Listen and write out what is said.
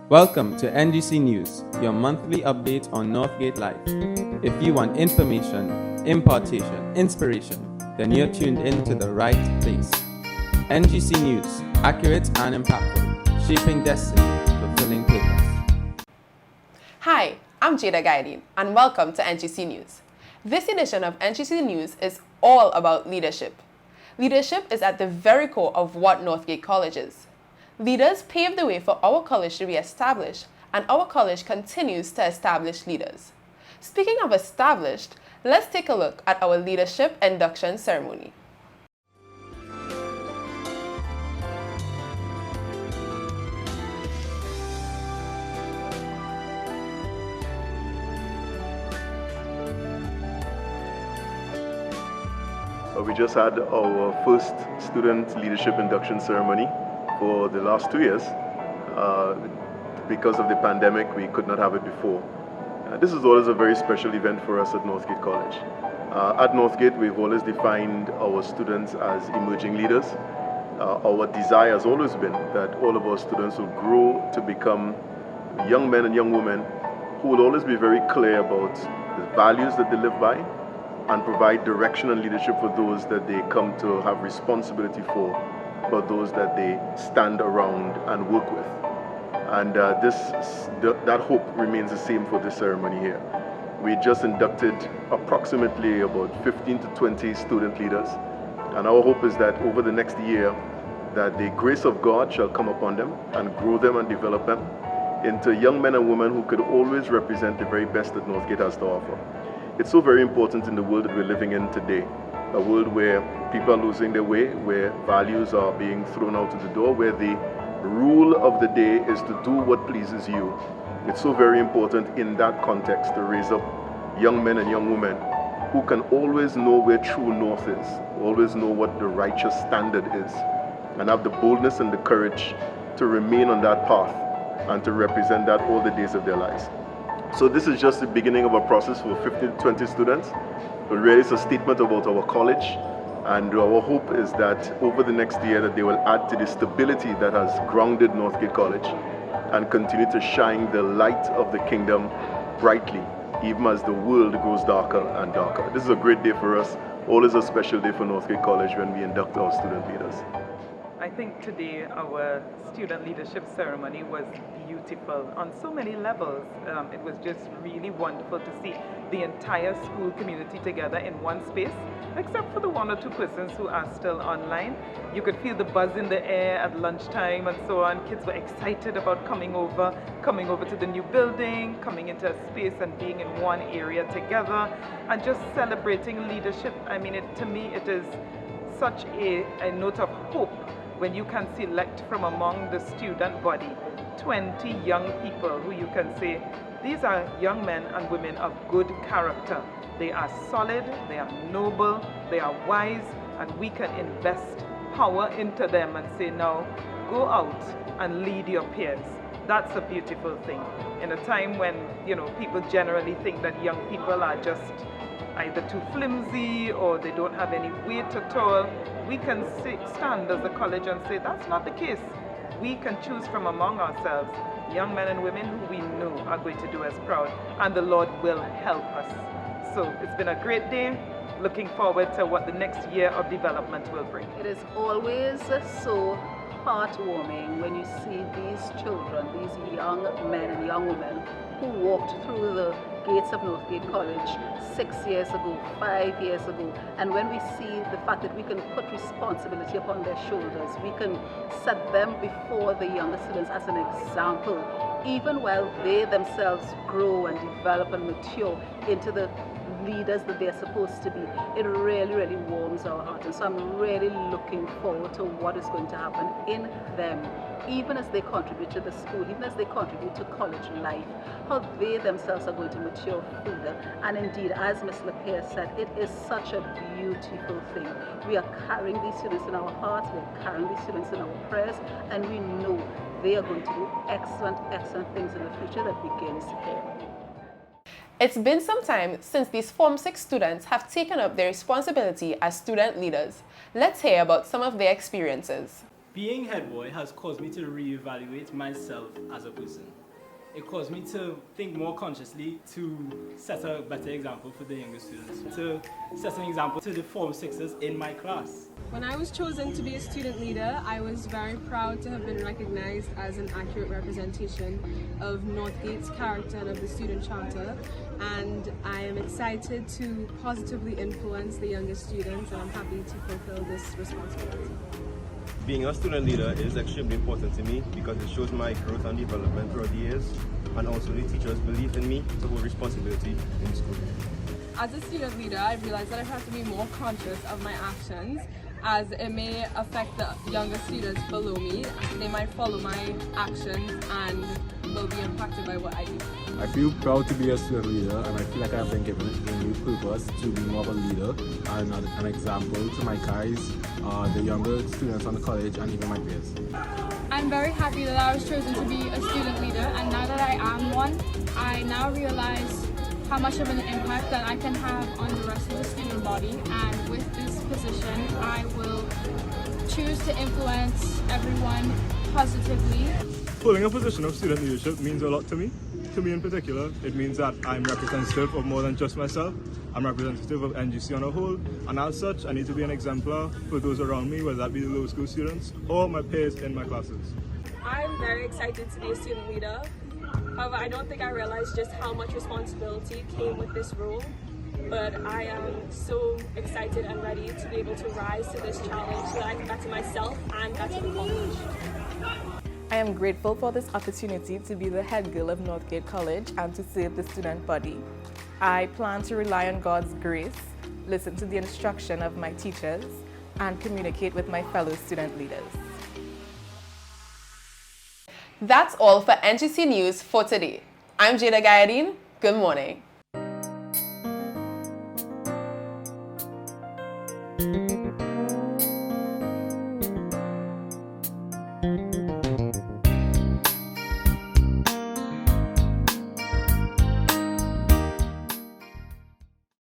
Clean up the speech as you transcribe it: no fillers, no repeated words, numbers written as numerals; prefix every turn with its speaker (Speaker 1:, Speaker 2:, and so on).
Speaker 1: Welcome to NGC News, your monthly update on Northgate Life. If you want information, impartation, inspiration, then you're tuned in to the right place. NGC News, accurate and impactful, shaping destiny, fulfilling purpose.
Speaker 2: Hi, I'm Jada Guiding, and welcome to NGC News. This edition of NGC News is all about leadership. Leadership is at the very core of what Northgate College is. Leaders paved the way for our college to be established, and our college continues to establish leaders. Speaking of established, let's take a look at our leadership induction ceremony.
Speaker 3: We just had our first student leadership induction ceremony for the last 2 years. Because of the pandemic, we could not have it before. This is always a very special event for us at Northgate College. At Northgate, we've always defined our students as emerging leaders. Our desire has always been that all of our students will grow to become young men and young women who will always be very clear about the values that they live by and provide direction and leadership for those that they come to have responsibility for those that they stand around and work with. And that hope remains the same for this ceremony here. We just inducted approximately about 15 to 20 student leaders, and our hope is that over the next year that the grace of God shall come upon them and grow them and develop them into young men and women who could always represent the very best that Northgate has to offer. It's so very important in the world that we're living in today, a world where people are losing their way, where values are being thrown out of the door, where the rule of the day is to do what pleases you. It's so very important in that context to raise up young men and young women who can always know where true north is, always know what the righteous standard is, and have the boldness and the courage to remain on that path and to represent that all the days of their lives. So this is just the beginning of a process for 15 to 20 students, but really it's a statement about our college, and our hope is that over the next year that they will add to the stability that has grounded Northgate College and continue to shine the light of the kingdom brightly, even as the world grows darker and darker. This is a great day for us, always a special day for Northgate College when we induct our student leaders.
Speaker 4: I think today our student leadership ceremony was beautiful on so many levels. It was just really wonderful to see the entire school community together in one space, except for the 1 or 2 persons who are still online. You could feel the buzz in the air at lunchtime and so on. Kids were excited about coming over to the new building, coming into a space and being in one area together and just celebrating leadership. I mean, to me, it is such a note of hope when you can select from among the student body 20 young people who you can say, these are young men and women of good character. They are solid, they are noble, they are wise, and we can invest power into them and say, now go out and lead your peers. That's a beautiful thing. In a time when, people generally think that young people are just either too flimsy or they don't have any weight at all, we can stand as a college and say that's not the case. We can choose from among ourselves young men and women who we know are going to do us proud, and the Lord will help us. So it's been a great day. Looking forward to what the next year of development will bring.
Speaker 5: It is always so heartwarming when you see these children, these young men and young women who walked through the gates of Northgate College 6 years ago, 5 years ago, and when we see the fact that we can put responsibility upon their shoulders, we can set them before the younger students as an example, even while they themselves grow and develop and mature into the leaders that they're supposed to be. It really, really warms our heart, and so I'm really looking forward to what is going to happen in them, even as they contribute to the school, even as they contribute to college life, how they themselves are going to mature further. And indeed, as Ms. LaPierre said, it is such a beautiful thing. We are carrying these students in our hearts, we are carrying these students in our prayers, and we know they are going to do excellent, excellent things in the future that begins here.
Speaker 2: It's been some time since these Form 6 students have taken up their responsibility as student leaders. Let's hear about some of their experiences.
Speaker 6: Being head boy has caused me to reevaluate myself as a person. It caused me to think more consciously to set a better example for the younger students, to set an example to the Form 6s in my class.
Speaker 7: When I was chosen to be a student leader, I was very proud to have been recognized as an accurate representation of Northgate's character and of the student charter, and I am excited to positively influence the younger students, and I'm happy to fulfill this responsibility.
Speaker 8: Being a student leader is extremely important to me because it shows my growth and development throughout the years, and also the teachers' belief in me to hold responsibility in school.
Speaker 7: As a student leader, I've realized that I have to be more conscious of my actions, as it may affect the younger students below me. They might follow my actions and will be impacted by what I do.
Speaker 9: I feel proud to be a student leader, and I feel like I've been given a new purpose to be more of a leader and an example to my guys, the younger students on the college, and even my peers.
Speaker 10: I'm very happy that I was chosen to be a student leader, and now that I am one, I now realize how much of an impact that I can have on the rest of the student body, and with this position I will choose to influence everyone positively.
Speaker 11: Holding a position of student leadership means a lot to me. To me in particular, it means that I'm representative of more than just myself. I'm representative of NGC on a whole, and as such I need to be an exemplar for those around me, whether that be the lower school students or my peers in my classes.
Speaker 7: I'm very excited to be a student leader. However, I don't think I realized just how much responsibility came with this role, but I am so excited and ready to be able to rise to this challenge so that I can better myself and better the college.
Speaker 2: I am grateful for this opportunity to be the head girl of Northgate College and to serve the student body. I plan to rely on God's grace, listen to the instruction of my teachers, and communicate with my fellow student leaders. That's all for NGC News for today. I'm Jada Gayadeen. Good morning.